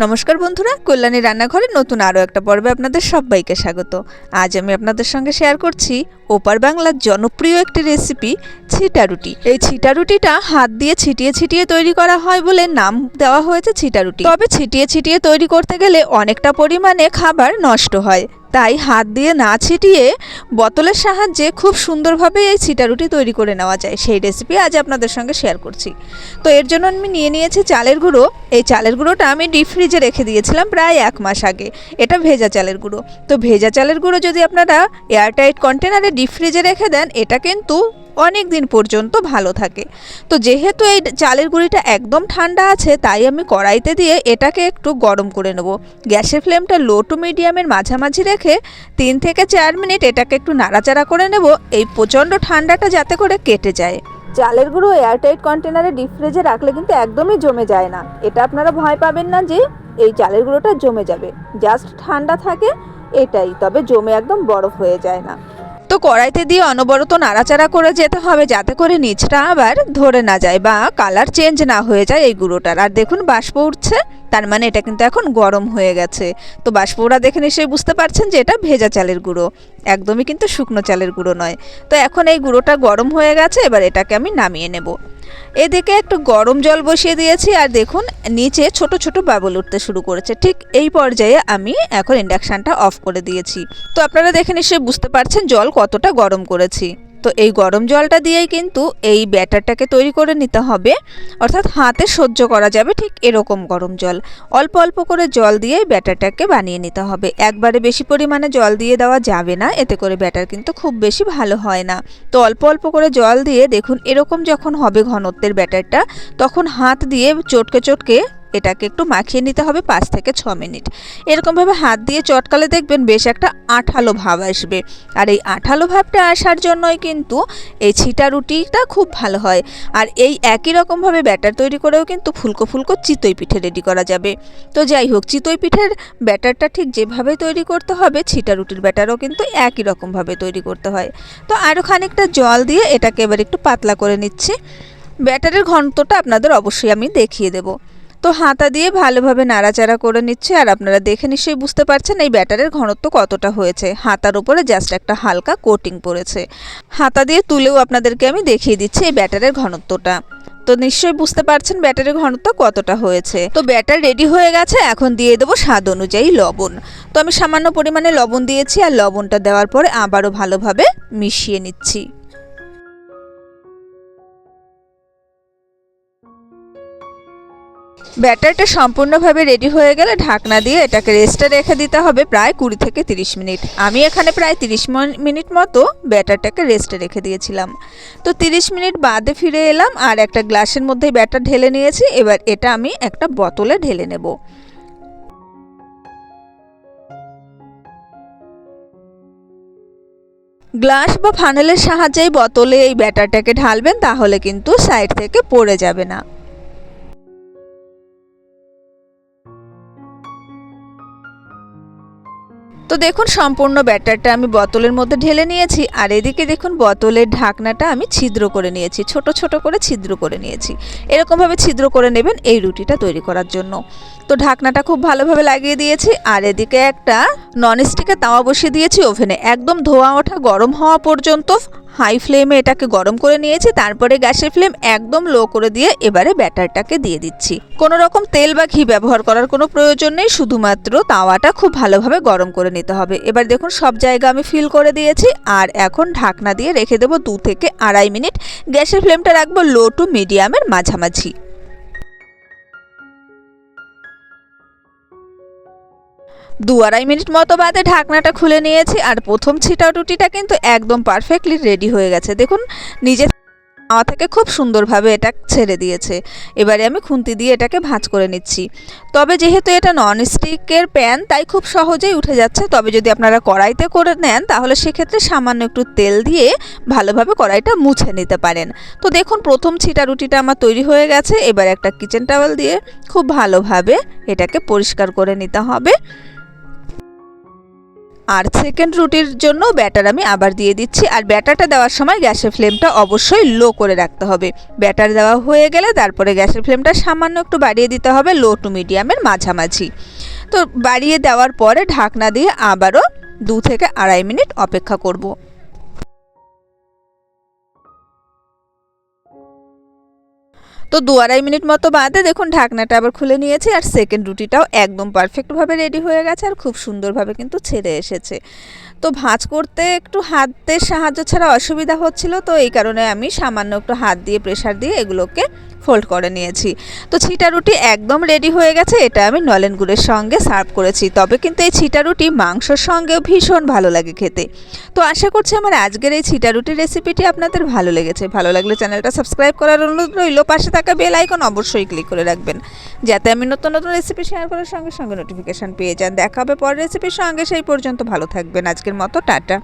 নমস্কার বন্ধুরা, কল্যাণী রান্নাঘরে নতুন আরও একটা পর্বে আপনাদের সবাইকে স্বাগত। আজ আমি আপনাদের সঙ্গে শেয়ার করছি ওপার বাংলার জনপ্রিয় একটি রেসিপি, ছিটা রুটি। এই ছিটা রুটিটা হাত দিয়ে ছিটিয়ে ছিটিয়ে তৈরি করা হয় বলে নাম দেওয়া হয়েছে ছিটা রুটি। তবে ছিটিয়ে ছিটিয়ে তৈরি করতে গেলে অনেকটা পরিমাণে খাবার নষ্ট হয়, তাই হাত দিয়ে না ছিটিয়ে বোতলের সাহায্যে খুব সুন্দরভাবে এই ছিটা রুটি তৈরি করে নেওয়া যায়, সেই রেসিপি আজ আপনাদের সঙ্গে শেয়ার করছি। তো এর জন্য আমি নিয়ে নিয়েছি চালের গুঁড়ো। এই চালের গুঁড়োটা আমি ডিপ ফ্রিজে রেখে দিয়েছিলাম প্রায় 1 মাস আগে। এটা ভেজা চালের গুঁড়ো। তো ভেজা চালের গুঁড়ো যদি আপনারা এয়ারটাইট কন্টেনারে ডিপ ফ্রিজে রেখে দেন, এটা কিন্তু অনেক দিন পর্যন্ত ভালো থাকে। তো যেহেতু এই চালের গুঁড়িটা একদম ঠান্ডা আছে, তাই আমি কড়াইতে দিয়ে এটাকে একটু গরম করে নেব। গ্যাসের ফ্লেমটা লো টু মিডিয়ামের মাঝামাঝি রেখে 3 থেকে 4 মিনিট এটাকে একটু নাড়াচাড়া করে নেব, এই প্রচণ্ড ঠান্ডাটা যাতে করে কেটে যায়। চালের গুঁড়ো এয়ারটাইট কন্টেনারে ডিপ ফ্রিজে রাখলে কিন্তু একদমই জমে যায় না। এটা আপনারা ভয় পাবেন না যে এই চালের গুঁড়োটা জমে যাবে, জাস্ট ঠান্ডা থাকে এটাই, তবে জমে একদম বরফ হয়ে যায় না। তো কড়াইতে দিয়ে অনবরত নাড়াচাড়া করে যেতে হবে যাতে করে নিচটা আবার ধরে না যায় বা কালার চেঞ্জ না হয়ে যায় এই গুঁড়োটার। আর দেখুন বাষ্প উঠছে, তার মানে এটা কিন্তু এখন গরম হয়ে গেছে। তো বাষ্পটা দেখে নিশ্চয়ই বুঝতে পারছেন যে এটা ভেজা চালের গুঁড়ো, একদমই কিন্তু শুকনো চালের গুঁড়ো নয়। তো এখন এই গুঁড়োটা গরম হয়ে গেছে, এবার এটাকে আমি নামিয়ে নেব। এদিকে একটু গরম জল বসিয়ে দিয়েছি, আর দেখুন নিচে ছোট ছোট বাবল উঠতে শুরু করেছে। ঠিক এই পর্যায়ে আমি এখন ইন্ডাকশানটা অফ করে দিয়েছি। তো আপনারা দেখে নিশ্চয়ই বুঝতে পারছেন জল কতটা গরম করেছি। তো এই গরম জলটা দিয়েই কিন্তু এই ব্যাটারটাকে তৈরি করে নিতে হবে, অর্থাৎ হাতে সহ্য করা যাবে ঠিক এরকম গরম জল। অল্প অল্প করে জল দিয়ে ব্যাটারটাকে বানিয়ে নিতে হবে। একবারে বেশি পরিমাণে জল দিয়ে দেওয়া যাবে না, এতে করে ব্যাটার কিন্তু খুব বেশি ভালো হয় না। তো অল্প অল্প করে জল দিয়ে দেখুন এরকম যখন হবে ঘনত্বের ব্যাটারটা, তখন হাত দিয়ে চটকে চটকে এটাকে একটু মাখিয়ে নিতে হবে 5 থেকে 6 মিনিট। এরকমভাবে হাত দিয়ে চটকালে দেখবেন বেশ একটা আঠালো ভাব আসবে, আর এই আঠালো ভাবটা আসার জন্যই কিন্তু এই ছিটা রুটিটা খুব ভালো হয়। আর এই একই রকমভাবে ব্যাটার তৈরি করেও কিন্তু ফুলকো ফুলকো চিতই পিঠে রেডি করা যাবে। তো যাই হোক, চিতই পিঠের ব্যাটারটা ঠিক যেভাবে তৈরি করতে হবে, ছিটা রুটির ব্যাটারও কিন্তু একই রকমভাবে তৈরি করতে হয়। তো আরও খানিকটা জল দিয়ে এটাকে এবার একটু পাতলা করে নিচ্ছি। ব্যাটারের ঘনত্বটা আপনাদের অবশ্যই আমি দেখিয়ে দেবো। তো হাতা দিয়ে ভালোভাবে নাড়াচাড়া করে নিচ্ছে, আর আপনারা দেখে নিশ্চয়ই বুঝতে পারছেন এই ব্যাটারের ঘনত্ব কতটা হয়েছে। হাতার উপরে জাস্ট একটা হালকা কোটিং পড়েছে। হাতা দিয়ে তুলেও আপনাদেরকে আমি দেখিয়ে দিচ্ছি এই ব্যাটারের ঘনত্বটা। তো নিশ্চয়ই বুঝতে পারছেন ব্যাটারের ঘনত্ব কতটা হয়েছে। তো ব্যাটার রেডি হয়ে গেছে, এখন দিয়ে দেবো স্বাদ অনুযায়ী লবণ। তো আমি সামান্য পরিমাণে লবণ দিয়েছি, আর লবণটা দেওয়ার পরে আবারও ভালোভাবে মিশিয়ে নিচ্ছি। ব্যাটারটা সম্পূর্ণভাবে রেডি হয়ে গেলে ঢাকনা দিয়ে এটাকে রেস্টে রেখে দিতে হবে প্রায় 20 থেকে 30 মিনিট। আমি এখানে প্রায় 30 মিনিট মতো ব্যাটারটাকে রেস্টে রেখে দিয়েছিলাম। তো 30 মিনিট বাদে ফিরে এলাম, আর একটা গ্লাসের মধ্যে ব্যাটার ঢেলে নিয়েছি। এবার এটা আমি একটা বোতলে ঢেলে নেব। গ্লাস বা ফানেলের সাহায্যে বোতলে এই ব্যাটারটাকে ঢালবেন, তাহলে কিন্তু সাইড থেকে পড়ে যাবে না। তো দেখুন সম্পূর্ণ ব্যাটারটা আমি বোতলের মধ্যে ঢেলে নিয়েছি, আর এদিকে দেখুন বোতলের ঢাকনাটা আমি ছিদ্র করে নিয়েছি, ছোট ছোট করে ছিদ্র করে নিয়েছি। এরকমভাবে ছিদ্র করে নেবেন এই রুটিটা তৈরি করার জন্য। তো ঢাকনাটা খুব ভালোভাবে লাগিয়ে দিয়েছি, আর এদিকে একটা ননস্টিকের তাওয়া বসিয়ে দিয়েছি ওভেনে। একদম ধোয়া ওঠা গরম হওয়া পর্যন্ত হাই ফ্লেমে এটাকে গরম করে নিয়েছি। তারপরে গ্যাসের ফ্লেম একদম লো করে দিয়ে এবারে ব্যাটারটাকে দিয়ে দিচ্ছি। কোনো রকম তেল বা ঘি ব্যবহার করার কোনো প্রয়োজন নেই, শুধুমাত্র তাওয়াটা খুব ভালোভাবে গরম করে নিতে হবে। এবার দেখুন সব জায়গা আমি ফিল করে দিয়েছি, আর এখন ঢাকনা দিয়ে রেখে দেবো 2 থেকে 2.5 মিনিট। গ্যাসের ফ্লেমটা রাখবো লো টু মিডিয়ামের মাঝামাঝি। 2-2.5 মিনিট মতো বাদে ঢাকনাটা খুলে নিয়েছি, আর প্রথম ছিটা রুটিটা কিন্তু একদম পারফেক্টলি রেডি হয়ে গেছে। দেখুন নিজে তাওয়া থেকে খুব সুন্দরভাবে এটা ছেড়ে দিয়েছে। এবারে আমি খুন্তি দিয়ে এটাকে ভাঁজ করে নিচ্ছি। তবে যেহেতু এটা ননস্টিকের প্যান, তাই খুব সহজেই উঠে যাচ্ছে। তবে যদি আপনারা কড়াইতে করে নেন, তাহলে সেক্ষেত্রে সামান্য একটু তেল দিয়ে ভালোভাবে কড়াইটা মুছে নিতে পারেন। তো দেখুন প্রথম ছিটা রুটিটা আমার তৈরি হয়ে গেছে। এবার একটা কিচেন টাওয়েল দিয়ে খুব ভালোভাবে এটাকে পরিষ্কার করে নিতে হবে। আর সেকেন্ড রুটির জন্য ব্যাটার আমি আবার দিয়ে দিচ্ছি। আর ব্যাটারটা দেওয়ার সময় গ্যাসের ফ্লেমটা অবশ্যই লো করে রাখতে হবে। ব্যাটার দেওয়া হয়ে গেলে তারপরে গ্যাসের ফ্লেমটা সামান্য একটু বাড়িয়ে দিতে হবে, লো টু মিডিয়ামের মাঝামাঝি। তো বাড়িয়ে দেওয়ার পরে ঢাকনা দিয়ে আবারও 2 থেকে 2.5 মিনিট অপেক্ষা করব। তো 2-2.5 মিনিট মতো বাদে দেখুন ঢাকনাটা আবার খুলে নিয়েছি, আর সেকেন্ড রুটিটাও একদম পারফেক্টভাবে রেডি হয়ে গেছে আর খুব সুন্দরভাবে কিন্তু ছেড়ে এসেছে। তো ভাঁজ করতে একটু হাতের সাহায্য ছাড়া অসুবিধা হচ্ছিল, তো এই কারণে আমি সামান্য একটু হাত দিয়ে প্রেসার দিয়ে এগুলোকে ফোল্ড করে নিয়েছি। তো ছিটা রুটি একদম রেডি হয়ে গেছে। এটা আমি নলেন গুড়ের সঙ্গে সার্ভ করেছি, তবে কিন্তু এই ছিটা রুটি মাংসর সঙ্গেও ভীষণ ভালো লাগে খেতে। তো আশা করছি আমার আজকের এই ছিটা রুটির রেসিপিটি আপনাদের ভালো লেগেছে। ভালো লাগলে চ্যানেলটা সাবস্ক্রাইব করার অনুরোধ রইল, পাশে থাকা বেল আইকন অবশ্যই ক্লিক করে রাখবেন, যাতে আমি নতুন নতুন রেসিপি শেয়ার করার সঙ্গে সঙ্গে নোটিফিকেশান পেয়ে যান। দেখা হবে পরের রেসিপির সঙ্গে, সেই পর্যন্ত ভালো থাকবেন। আজকের মতো টাটা।